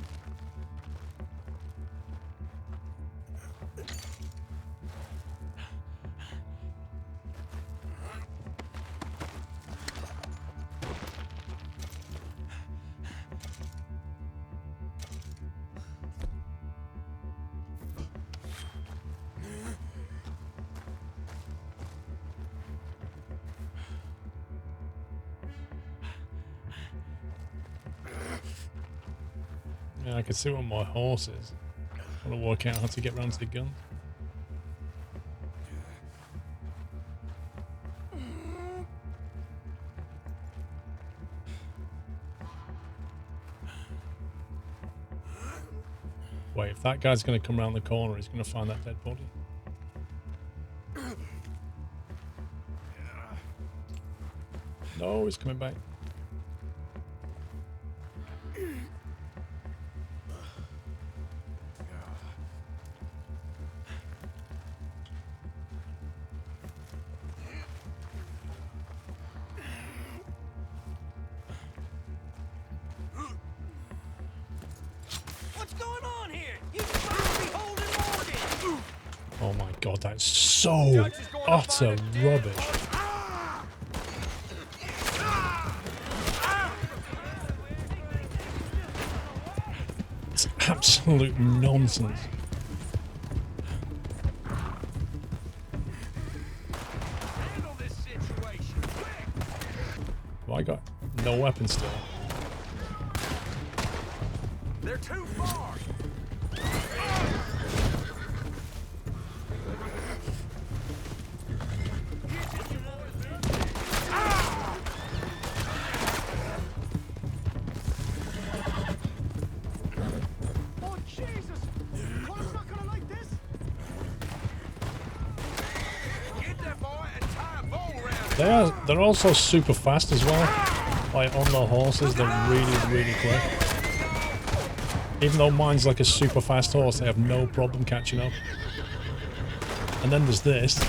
Yeah, I can see what my horse is. I want to work out how to get round to the gun. Wait, if that guy's going to come around the corner, he's going to find that dead body. No, he's coming back. What's going on here? You supposed to be holding Morgan. Oh my god, that's so utter rubbish. It's absolute nonsense. Handle this situation, quick! Well, I got no weapon still. They're too far! Oh, Jesus! Clark's not gonna like this! Get that boy and tie a bow around They're also super fast as well. Like on the horses, they're really quick. Even though mine's like a super fast horse, they have no problem catching up. And then there's this.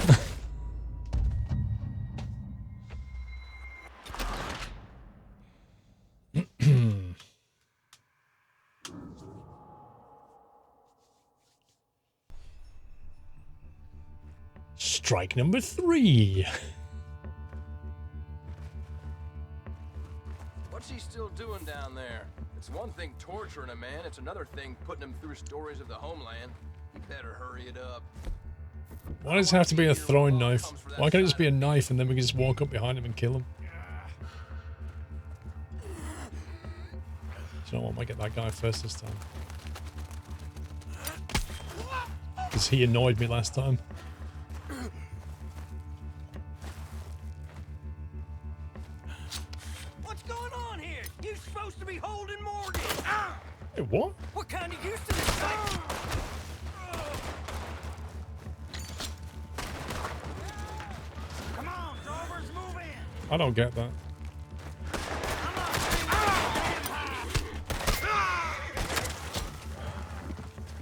Strike number 3. What's he still doing down there? It's one thing torturing a man, it's another thing putting him through stories of the homeland. He better hurry it up. Why does it have to be a throwing knife? Why can't it just be a knife and then we can just walk up behind him and kill him? You know what, I might get that guy first this time. Because he annoyed me last time. What's going on here? You supposed to be holding Morgan. Hey, what? What kind of use to this thing? Come on, Drovers, move in. I don't get that.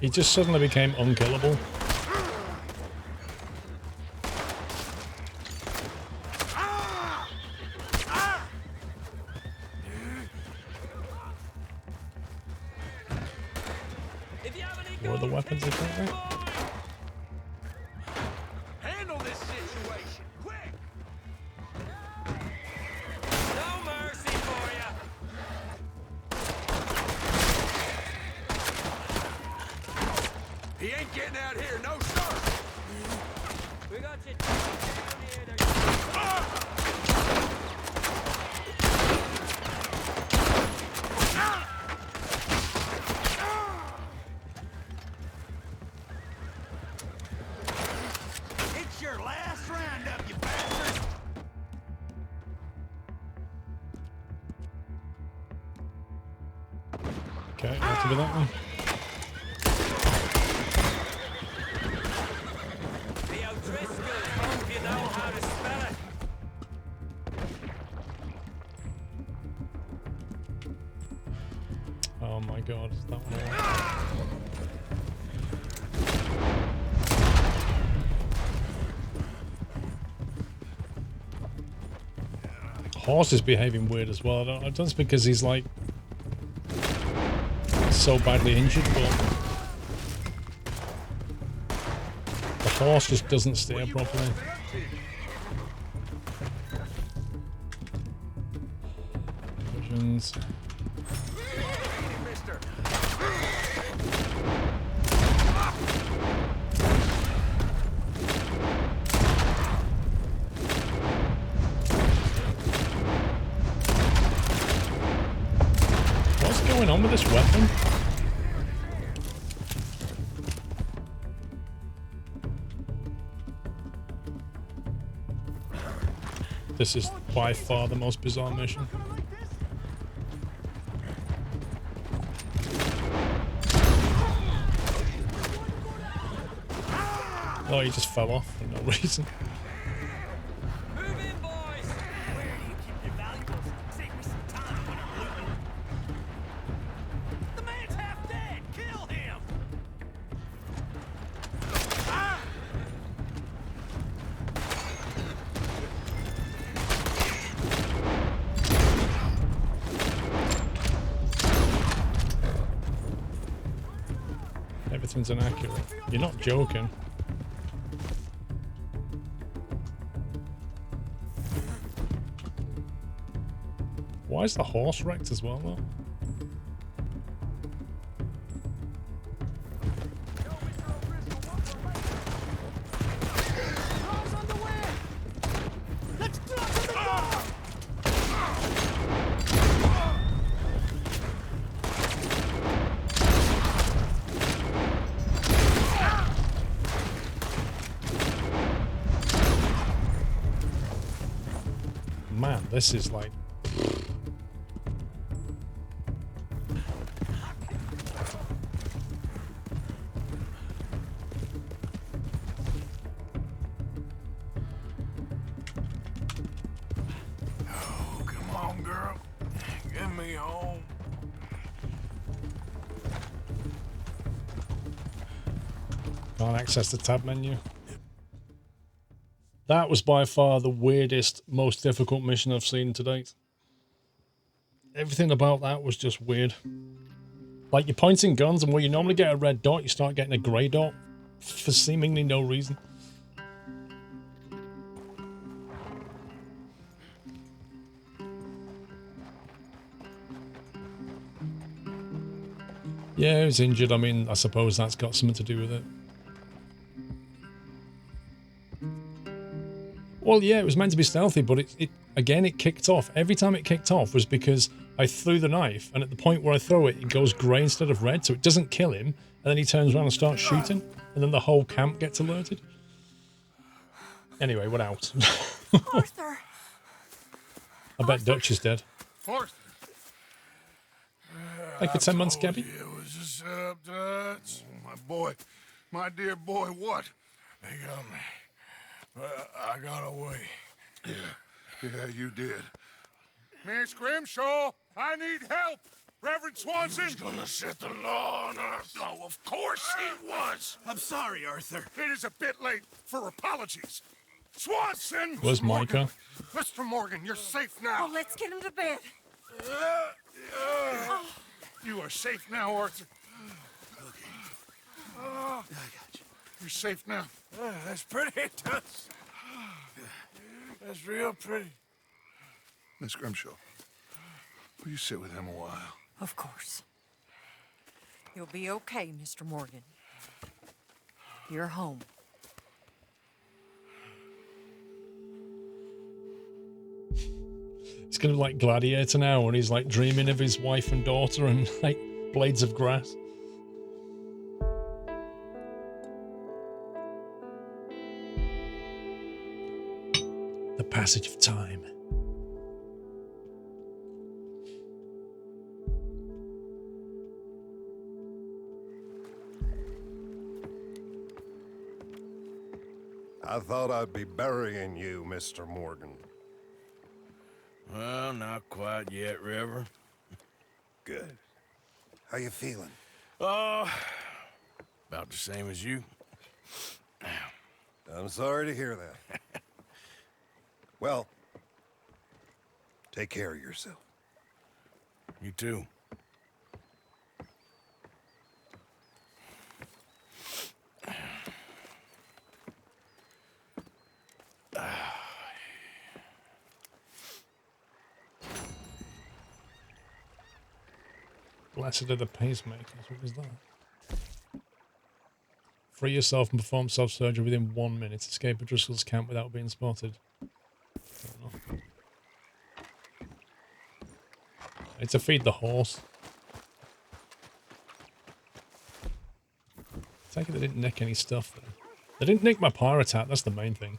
He just suddenly became unkillable. What are the weapons exactly? Handle this situation, quick! No mercy for ya. He ain't getting out here, no sir! We got you down here. It's your last roundup, you bastard. Okay, have to be that one. The O'Driscoll's home if you know how to spell it. Oh my god, is that one? Horse is behaving weird as well. I don't know if it's because he's like so badly injured, but the horse just doesn't steer properly. Visions. Mister! What's going on with this weapon? This is by far the most bizarre mission. Oh, he just fell off for no reason. Move in, boys. Where do you keep your valuables? Save me some time when I'm looting. The man's half dead. Kill him. Everything's inaccurate. You're not joking. Why is the horse wrecked as well, though? Man, this is like... Oh, come on, girl. Get me home. Can't access the tab menu. That was by far the weirdest, most difficult mission I've seen to date. Everything about that was just weird. Like, you're pointing guns, and where you normally get a red dot, you start getting a grey dot for seemingly no reason. Yeah, he was injured. I mean, I suppose that's got something to do with it. Well, yeah, it was meant to be stealthy, but it again, it kicked off. Every time it kicked off was because I threw the knife, and at the point where I throw it, it goes grey instead of red, so it doesn't kill him, and then he turns around and starts shooting, and then the whole camp gets alerted. Anyway, we're out. Arthur! I bet Dutch is dead. Arthur! Like for 10 months, Gabby? It was a setup, Dutch. My boy, my dear boy, what? They got me. But I got away. Yeah, you did. Miss Grimshaw, I need help! Reverend Swanson! He's gonna set the law on us. Oh, of course he was. I'm sorry, Arthur. It is a bit late for apologies. Swanson! Where's Morgan. Micah? Mr. Morgan, you're safe now. Oh, let's get him to bed. You are safe now, Arthur. Okay. I got you. You're safe now. That's pretty, Dutch. That's real pretty. Miss Grimshaw, will you sit with him a while? Of course. You'll be okay, Mr. Morgan. You're home. It's gonna be like Gladiator now, when he's like dreaming of his wife and daughter and like blades of grass. The passage of time. I thought I'd be burying you, Mr. Morgan. Well, not quite yet, River. Good. How you feeling? About the same as you. I'm sorry to hear that. Well, take care of yourself. You too. Blessed are the pacemakers. What was that? Free yourself and perform self-surgery within 1 minute. Escape a Driscoll's camp without being spotted. It's to feed the horse. Take it they didn't nick any stuff then. They didn't nick my pirate hat, that's the main thing.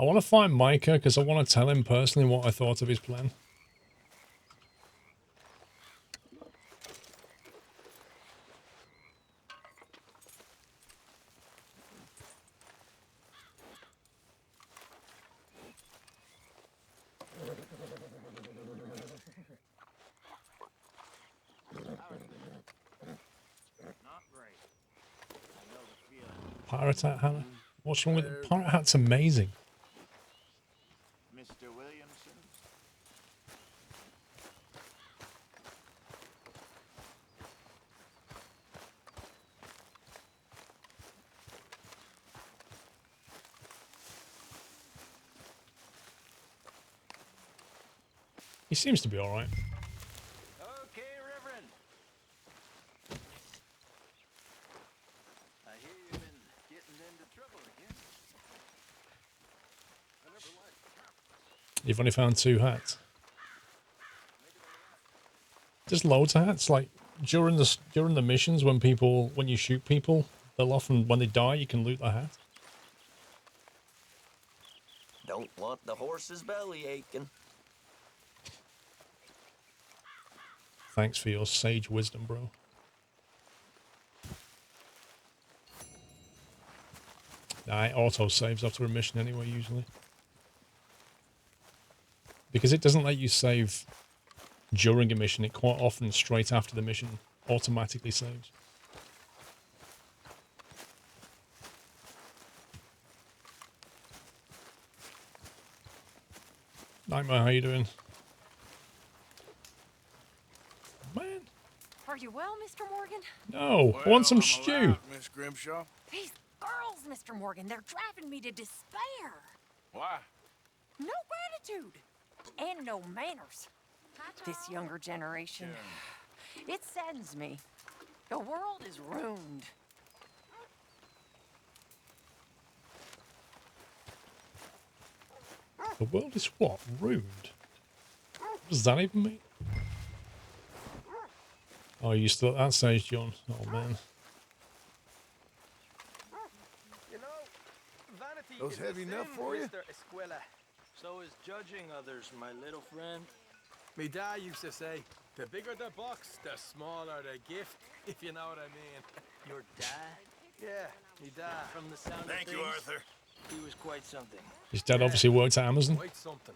I want to find Micah because I want to tell him personally what I thought of his plan. Pirate hat, Hannah? What's wrong with it? Pirate hat's amazing. Mr. Williamson. He seems to be all right. Okay, Reverend. I hear you've been getting into trouble again. I never liked. You've only found 2 hats. There's loads of hats. Like during the missions, when you shoot people, they'll often, when they die, you can loot the hat. Don't want the horse's belly aching. Thanks for your sage wisdom, bro. Nah, it auto saves after a mission anyway, usually. Because it doesn't let you save during a mission, it quite often straight after the mission automatically saves. Nightmare, how you doing? Man. Are you well, Mr. Morgan? No, I want some stew. Miss Grimshaw. These girls, Mr. Morgan, they're driving me to despair. Why? No gratitude and no manners. This younger generation, it saddens me. The world is ruined. The world is what? Ruined? What does that even mean? Oh, you still at that stage, John? Oh, man. You know, vanity Those is heavy a enough sin, for you? Mr. Escuela. So is judging others, my little friend. Me dad used to say, the bigger the box, the smaller the gift, if you know what I mean. Your dad? Yeah, me dad. From the sound Thank of you, things, Arthur. he was quite something. His dad obviously worked at Amazon. Quite something.